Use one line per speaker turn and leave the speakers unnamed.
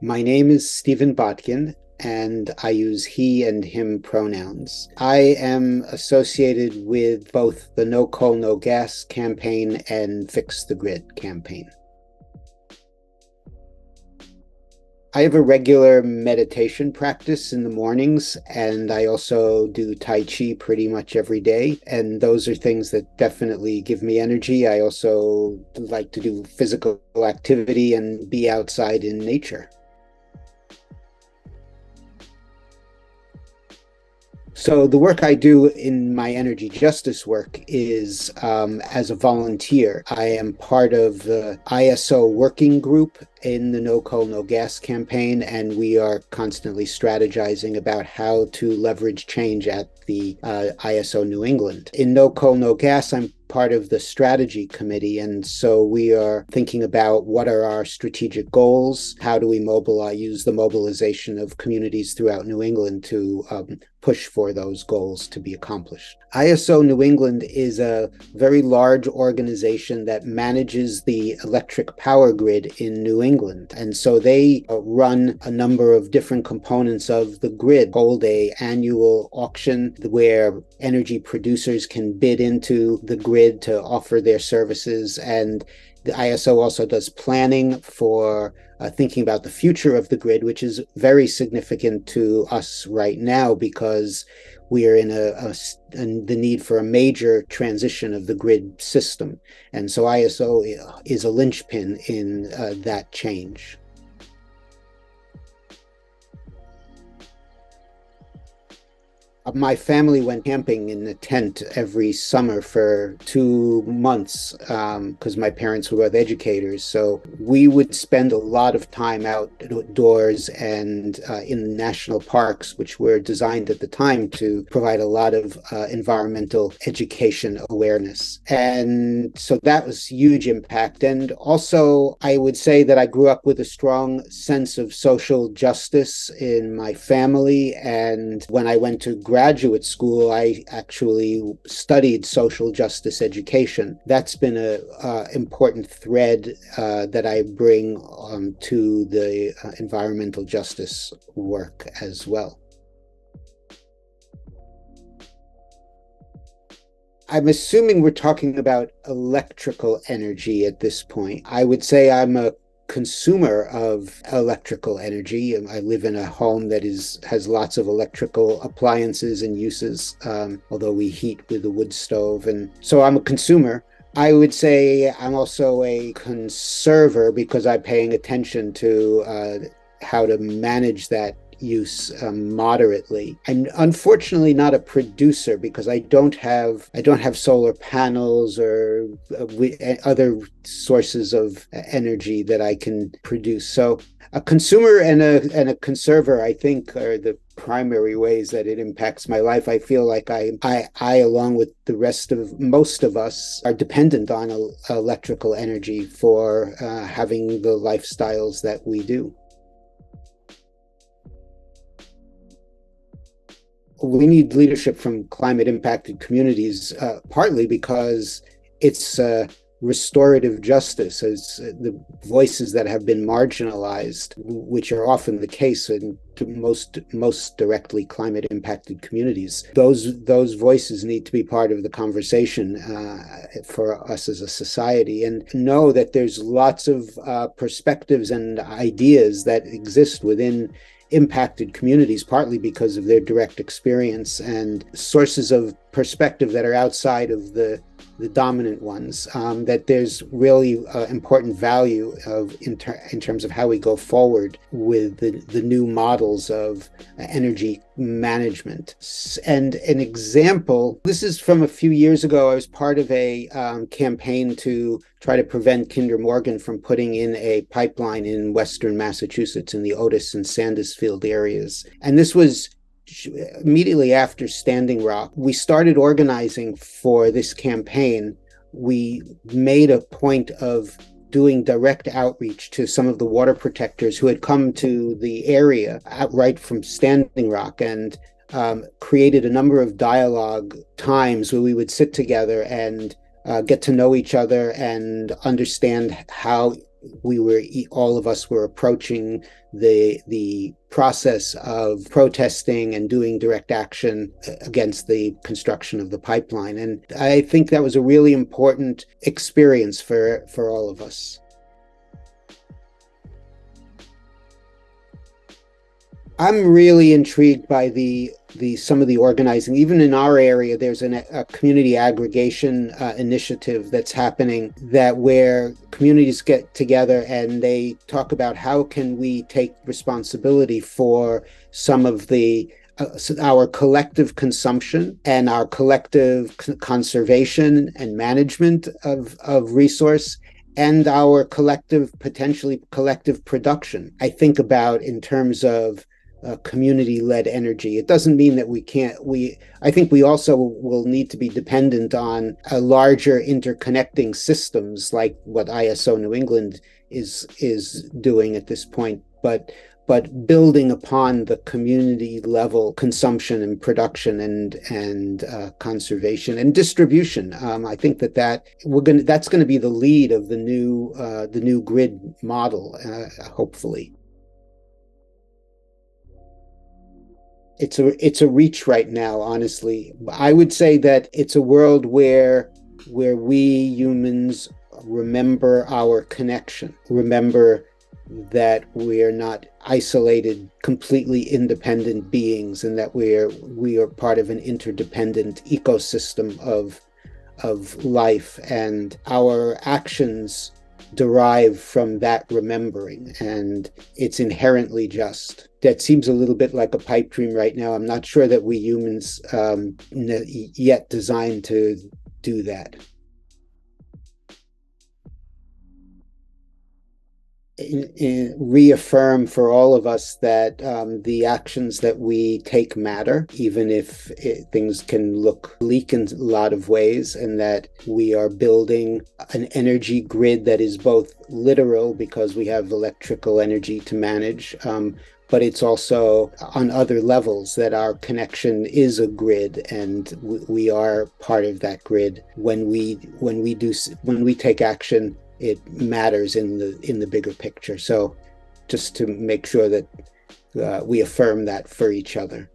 My name is Stephen Botkin, and I use he and him pronouns. I am associated with both the No Coal, No Gas campaign and Fix the Grid campaign. I have a regular meditation practice in the mornings, and I also do Tai Chi pretty much every day. And those are things that definitely give me energy. I also like to do physical activity and be outside in nature. So the work I do in my energy justice work is as a volunteer. I am part of the ISO working group in the No Coal, No Gas campaign, and we are constantly strategizing about how to leverage change at the ISO New England. In No Coal, No Gas, I'm part of the strategy committee, and so we are thinking about what are our strategic goals, how do we use the mobilization of communities throughout New England to push for those goals to be accomplished. ISO New England is a very large organization that manages the electric power grid in New England. And so they run a number of different components of the grid, hold an annual auction where energy producers can bid into the grid to offer their services. And the ISO also does planning for thinking about the future of the grid, which is very significant to us right now because we are in the need for a major transition of the grid system. And so ISO is a linchpin in that change. My family went camping in a tent every summer for 2 months because my parents were both educators. So we would spend a lot of time outdoors and in national parks, which were designed at the time to provide a lot of environmental education awareness. And so that was huge impact. And also, I would say that I grew up with a strong sense of social justice in my family. And when I went to graduate school, I actually studied social justice education. That's been an important thread that I bring to the environmental justice work as well. I'm assuming we're talking about electrical energy at this point. I would say I'm a consumer of electrical energy. I live in a home that has lots of electrical appliances and uses, although we heat with a wood stove. And so I'm a consumer. I would say I'm also a conserver because I'm paying attention to how to manage that use moderately. I'm unfortunately not a producer because I don't have solar panels or other sources of energy that I can produce. So a consumer and a conserver, I think, are the primary ways that it impacts my life. I feel like I along with the rest of most of us, are dependent on electrical energy for having the lifestyles that we do. We need leadership from climate impacted communities, partly because it's restorative justice, as the voices that have been marginalized, which are often the case in most directly climate impacted communities. Those voices need to be part of the conversation for us as a society, and know that there's lots of perspectives and ideas that exist within impacted communities, partly because of their direct experience and sources of perspective that are outside of the dominant ones, that there's really important value in terms of how we go forward with the new models of energy management. And an example, this is from a few years ago. I was part of a campaign to try to prevent Kinder Morgan from putting in a pipeline in Western Massachusetts in the Otis and Sandusfield areas. And this was immediately after Standing Rock. We started organizing for this campaign we made a point of doing direct outreach to some of the water protectors who had come to the area outright from Standing Rock, and created a number of dialogue times where we would sit together and get to know each other and understand how all of us were approaching the process of protesting and doing direct action against the construction of the pipeline. And I think that was a really important experience for all of us. I'm really intrigued by the some of the organizing. Even in our area, there's a community aggregation initiative that's happening, that where communities get together and they talk about how can we take responsibility for some of the our collective consumption and our collective conservation and management of resource, and our collective, potentially collective production. I think about in terms of community-led energy. It doesn't mean that we can't. I think we also will need to be dependent on a larger interconnecting systems like what ISO New England is doing at this point. But building upon the community level consumption and production and conservation and distribution. I think that's going to be the lead of the new grid model, hopefully. It's a reach right now, honestly. I would say that it's a world where we humans remember our connection, remember that we are not isolated, completely independent beings, and that we are part of an interdependent ecosystem of life, and our actions derive from that remembering, and it's inherently just. That seems a little bit like a pipe dream right now. I'm not sure that we humans yet designed to do that. Reaffirm for all of us that the actions that we take matter, even if things can look bleak in a lot of ways, and that we are building an energy grid that is both literal because we have electrical energy to manage, but it's also on other levels that our connection is a grid, and we are part of that grid. When we take action, it matters in the bigger picture. So just to make sure that we affirm that for each other.